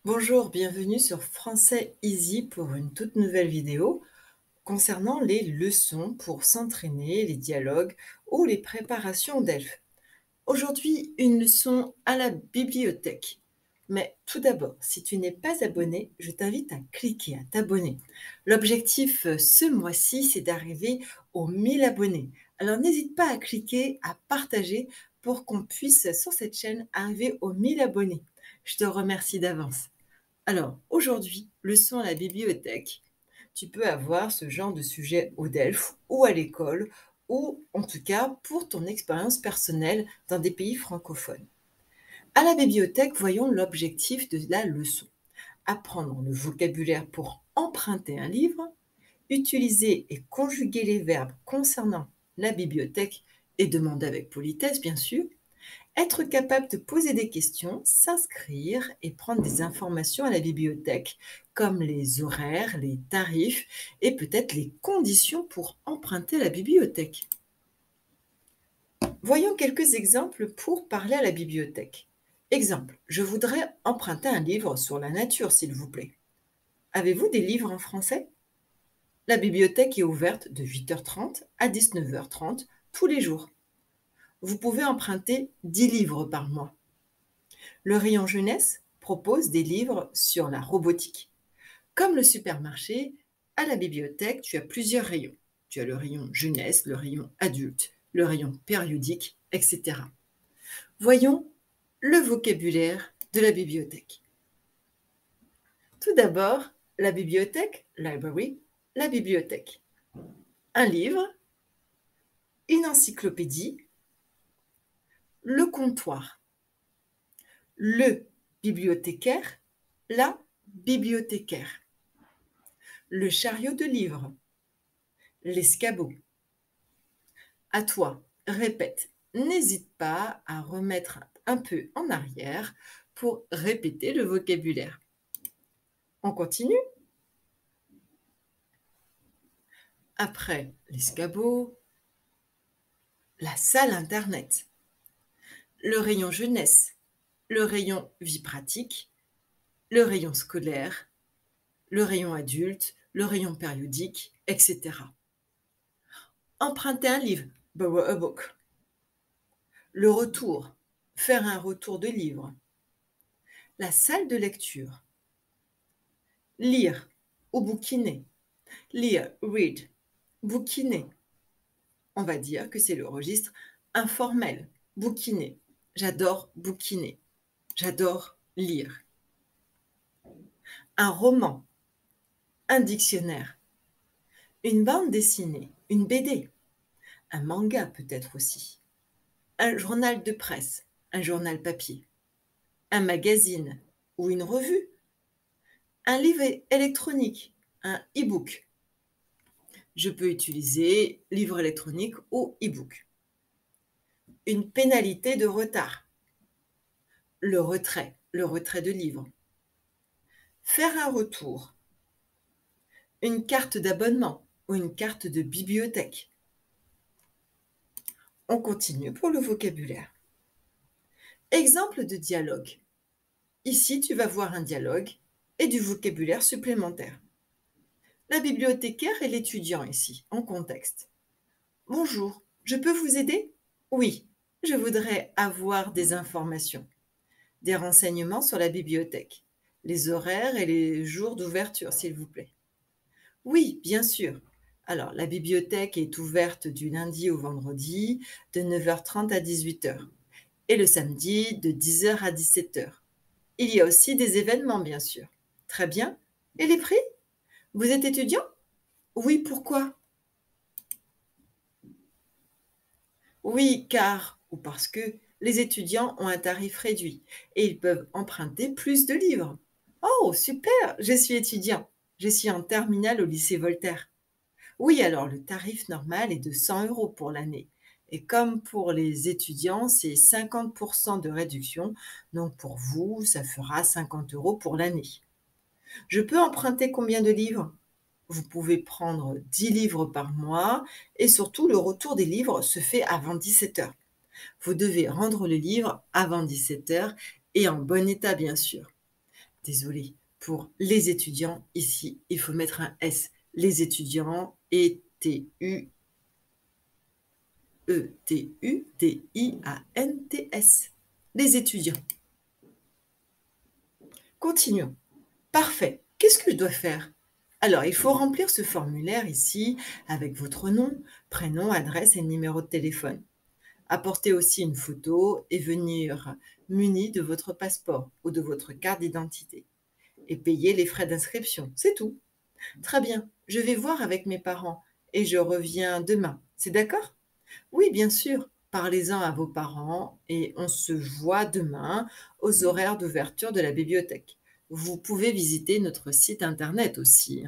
Bonjour, bienvenue sur Français Easy pour une toute nouvelle vidéo concernant les leçons pour s'entraîner, les dialogues ou les préparations d'elfes. Aujourd'hui, une leçon à la bibliothèque. Mais tout d'abord, si tu n'es pas abonné, je t'invite à cliquer, à t'abonner. L'objectif ce mois-ci, c'est d'arriver aux 1000 abonnés. Alors n'hésite pas à cliquer, à partager pour qu'on puisse sur cette chaîne arriver aux 1000 abonnés. Je te remercie d'avance. Alors, aujourd'hui, leçon à la bibliothèque. Tu peux avoir ce genre de sujet au DELF ou à l'école, ou en tout cas pour ton expérience personnelle dans des pays francophones. À la bibliothèque, voyons l'objectif de la leçon. Apprendre le vocabulaire pour emprunter un livre, utiliser et conjuguer les verbes concernant la bibliothèque et demander avec politesse, bien sûr, être capable de poser des questions, s'inscrire et prendre des informations à la bibliothèque, comme les horaires, les tarifs et peut-être les conditions pour emprunter la bibliothèque. Voyons quelques exemples pour parler à la bibliothèque. Exemple, je voudrais emprunter un livre sur la nature, s'il vous plaît. Avez-vous des livres en français? La bibliothèque est ouverte de 8h30 à 19h30 tous les jours. Vous pouvez emprunter 10 livres par mois. Le rayon jeunesse propose des livres sur la robotique. Comme le supermarché, à la bibliothèque, tu as plusieurs rayons. Tu as le rayon jeunesse, le rayon adulte, le rayon périodique, etc. Voyons le vocabulaire de la bibliothèque. Tout d'abord, la bibliothèque, library, la bibliothèque. Un livre, une encyclopédie, le comptoir, le bibliothécaire, la bibliothécaire. Le chariot de livres, l'escabeau. À toi, répète. N'hésite pas à remettre un peu en arrière pour répéter le vocabulaire. On continue. Après l'escabeau, la salle Internet, le rayon jeunesse, le rayon vie pratique, le rayon scolaire, le rayon adulte, le rayon périodique, etc. Emprunter un livre, borrow a book. Le retour, faire un retour de livre. La salle de lecture. Lire ou bouquiner. Lire, read. Bouquiner. On va dire que c'est le registre informel. Bouquiner. J'adore bouquiner. J'adore lire. Un roman. Un dictionnaire. Une bande dessinée. Une BD. Un manga peut-être aussi. Un journal de presse. Un journal papier. Un magazine ou une revue. Un livre électronique. Un e-book. Je peux utiliser livre électronique ou e-book. Une pénalité de retard. Le retrait de livre. Faire un retour. Une carte d'abonnement ou une carte de bibliothèque. On continue pour le vocabulaire. Exemple de dialogue. Ici, tu vas voir un dialogue et du vocabulaire supplémentaire. La bibliothécaire et l'étudiant ici, en contexte. Bonjour, je peux vous aider? Oui, je voudrais avoir des informations, des renseignements sur la bibliothèque, les horaires et les jours d'ouverture, s'il vous plaît. Oui, bien sûr. Alors, la bibliothèque est ouverte du lundi au vendredi de 9h30 à 18h et le samedi de 10h à 17h. Il y a aussi des événements, bien sûr. Très bien. Et les prix? Vous êtes étudiant? Oui, pourquoi? Oui, car ou parce que les étudiants ont un tarif réduit et ils peuvent emprunter plus de livres. Oh, super! Je suis étudiant. Je suis en terminale au lycée Voltaire. Oui, alors le tarif normal est de 100 € pour l'année. Et comme pour les étudiants, c'est 50% de réduction, donc pour vous, ça fera 50 € pour l'année. Je peux emprunter combien de livres? Vous pouvez prendre 10 livres par mois et surtout le retour des livres se fait avant 17h. Vous devez rendre le livre avant 17h et en bon état bien sûr. Désolée. Pour les étudiants, ici, il faut mettre un S. Les étudiants, E-T-U-D-I-A-N-T-S. Les étudiants. Continuons. Parfait. Qu'est-ce que je dois faire? Alors, il faut remplir ce formulaire ici avec votre nom, prénom, adresse et numéro de téléphone. Apportez aussi une photo et venir muni de votre passeport ou de votre carte d'identité. Et payer les frais d'inscription, c'est tout. Très bien, je vais voir avec mes parents et je reviens demain. C'est d'accord? Oui, bien sûr. Parlez-en à vos parents et on se voit demain aux horaires d'ouverture de la bibliothèque. Vous pouvez visiter notre site internet aussi.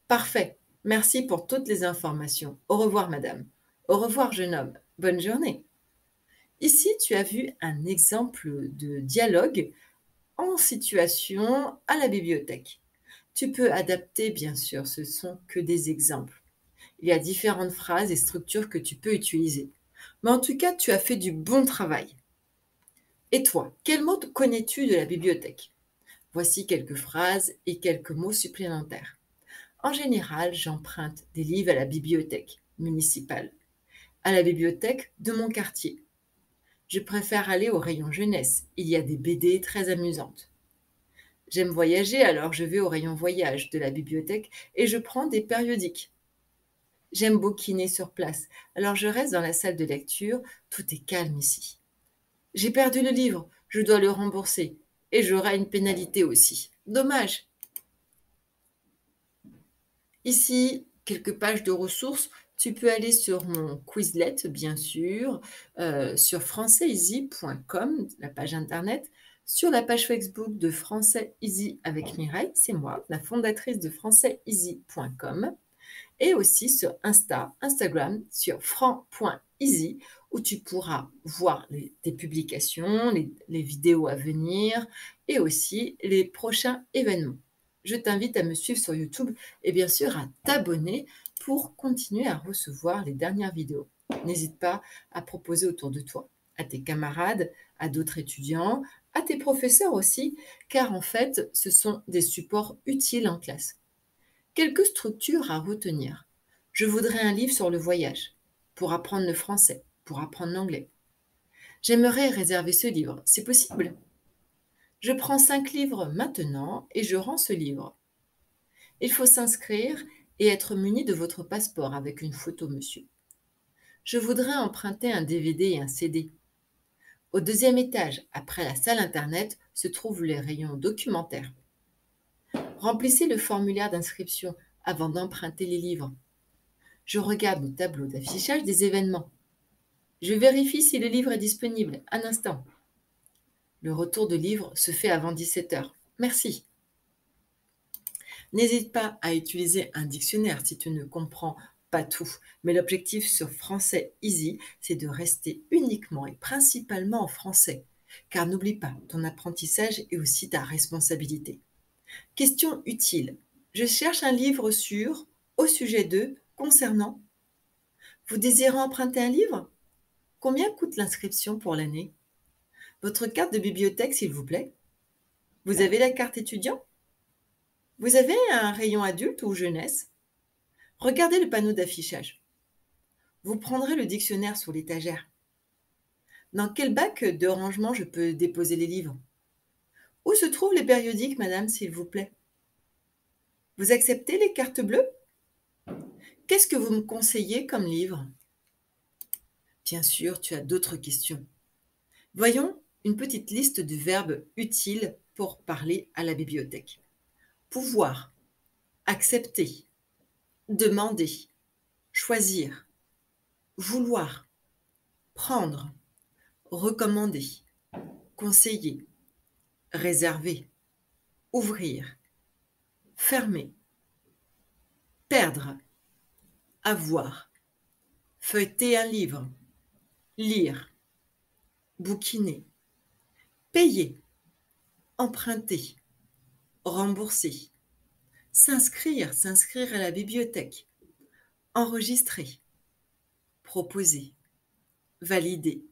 Parfait. Merci pour toutes les informations. Au revoir, madame. Au revoir, jeune homme. Bonne journée. Ici, tu as vu un exemple de dialogue en situation à la bibliothèque. Tu peux adapter, bien sûr, ce sont que des exemples. Il y a différentes phrases et structures que tu peux utiliser. Mais en tout cas, tu as fait du bon travail. Et toi, quel mot connais-tu de la bibliothèque? Voici quelques phrases et quelques mots supplémentaires. En général, j'emprunte des livres à la bibliothèque municipale, à la bibliothèque de mon quartier. Je préfère aller au rayon jeunesse, il y a des BD très amusantes. J'aime voyager, alors je vais au rayon voyage de la bibliothèque et je prends des périodiques. J'aime bouquiner sur place, alors je reste dans la salle de lecture, tout est calme ici. J'ai perdu le livre, je dois le rembourser et j'aurai une pénalité aussi. Dommage. Ici, quelques pages de ressources. Tu peux aller sur mon Quizlet, bien sûr, sur françaisEasy.com, la page internet, sur la page Facebook de Français Easy avec Mireille, c'est moi, la fondatrice de françaiseasy.com, et aussi sur Instagram, sur franc.easy, où tu pourras voir tes publications, les vidéos à venir et aussi les prochains événements. Je t'invite à me suivre sur YouTube et bien sûr à t'abonner pour continuer à recevoir les dernières vidéos. N'hésite pas à proposer autour de toi, à tes camarades, à d'autres étudiants, à tes professeurs aussi, car en fait, ce sont des supports utiles en classe. Quelques structures à retenir. Je voudrais un livre sur le voyage, pour apprendre le français, pour apprendre l'anglais. J'aimerais réserver ce livre, c'est possible? Je prends 5 livres maintenant et je rends ce livre. Il faut s'inscrire et être muni de votre passeport avec une photo, monsieur. Je voudrais emprunter un DVD et un CD. Au 2e étage, après la salle internet, se trouvent les rayons documentaires. Remplissez le formulaire d'inscription avant d'emprunter les livres. Je regarde le tableau d'affichage des événements. Je vérifie si le livre est disponible. Un instant. Le retour de livre se fait avant 17 heures. Merci. N'hésite pas à utiliser un dictionnaire si tu ne comprends pas tout. Mais l'objectif sur Français Easy, c'est de rester uniquement et principalement en français. Car n'oublie pas, ton apprentissage est aussi ta responsabilité. Question utile. Je cherche un livre sur, au sujet de, concernant. Vous désirez emprunter un livre? Combien coûte l'inscription pour l'année? Votre carte de bibliothèque, s'il vous plaît. Vous avez la carte étudiant? Vous avez un rayon adulte ou jeunesse? Regardez le panneau d'affichage. Vous prendrez le dictionnaire sur l'étagère. Dans quel bac de rangement je peux déposer les livres? Où se trouvent les périodiques, madame, s'il vous plaît? Vous acceptez les cartes bleues? Qu'est-ce que vous me conseillez comme livre? Bien sûr, tu as d'autres questions. Voyons une petite liste de verbes utiles pour parler à la bibliothèque. Pouvoir, accepter, demander, choisir, vouloir, prendre, recommander, conseiller, réserver, ouvrir, fermer, perdre, avoir, feuilleter un livre, lire, bouquiner, payer, emprunter, rembourser, s'inscrire à la bibliothèque, enregistrer, proposer, valider,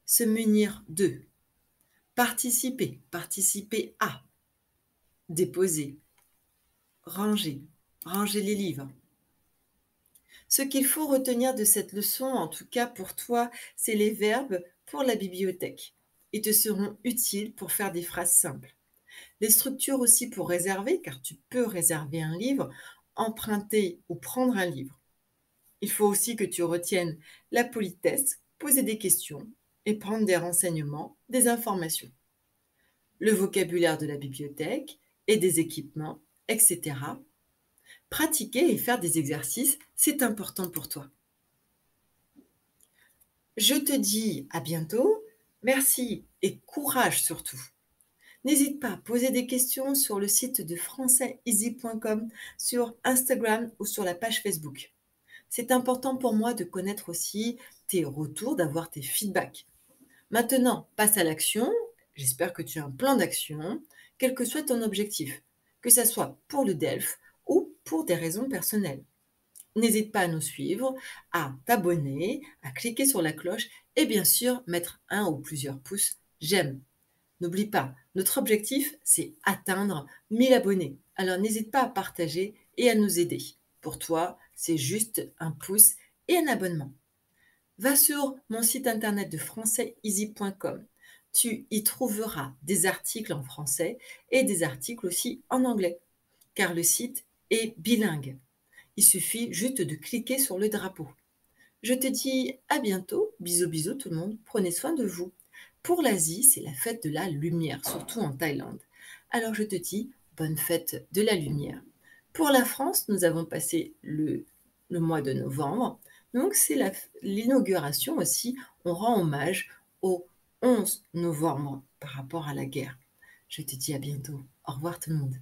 se munir de, Participer, participer à, déposer, ranger, ranger les livres. Ce qu'il faut retenir de cette leçon, en tout cas pour toi, c'est les verbes pour la bibliothèque. Ils te seront utiles pour faire des phrases simples. Les structures aussi pour réserver, car tu peux réserver un livre, emprunter ou prendre un livre. Il faut aussi que tu retiennes la politesse, poser des questions et prendre des renseignements, des informations. Le vocabulaire de la bibliothèque et des équipements, etc. Pratiquer et faire des exercices, c'est important pour toi. Je te dis à bientôt, merci et courage surtout. N'hésite pas à poser des questions sur le site de françaiseasy.com, sur Instagram ou sur la page Facebook. C'est important pour moi de connaître aussi tes retours, d'avoir tes feedbacks. Maintenant, passe à l'action. J'espère que tu as un plan d'action, quel que soit ton objectif, que ce soit pour le DELF ou pour des raisons personnelles. N'hésite pas à nous suivre, à t'abonner, à cliquer sur la cloche et bien sûr mettre un ou plusieurs pouces j'aime. N'oublie pas, notre objectif, c'est atteindre 1000 abonnés. Alors n'hésite pas à partager et à nous aider. Pour toi, c'est juste un pouce et un abonnement. Va sur mon site internet de françaiseasy.com. Tu y trouveras des articles en français et des articles aussi en anglais, car le site est bilingue. Il suffit juste de cliquer sur le drapeau. Je te dis à bientôt. Bisous bisous tout le monde. Prenez soin de vous. Pour l'Asie, c'est la fête de la lumière, surtout en Thaïlande. Alors je te dis bonne fête de la lumière. Pour la France, nous avons passé le mois de novembre. Donc c'est l'inauguration aussi. On rend hommage au 11 novembre par rapport à la guerre. Je te dis à bientôt. Au revoir tout le monde.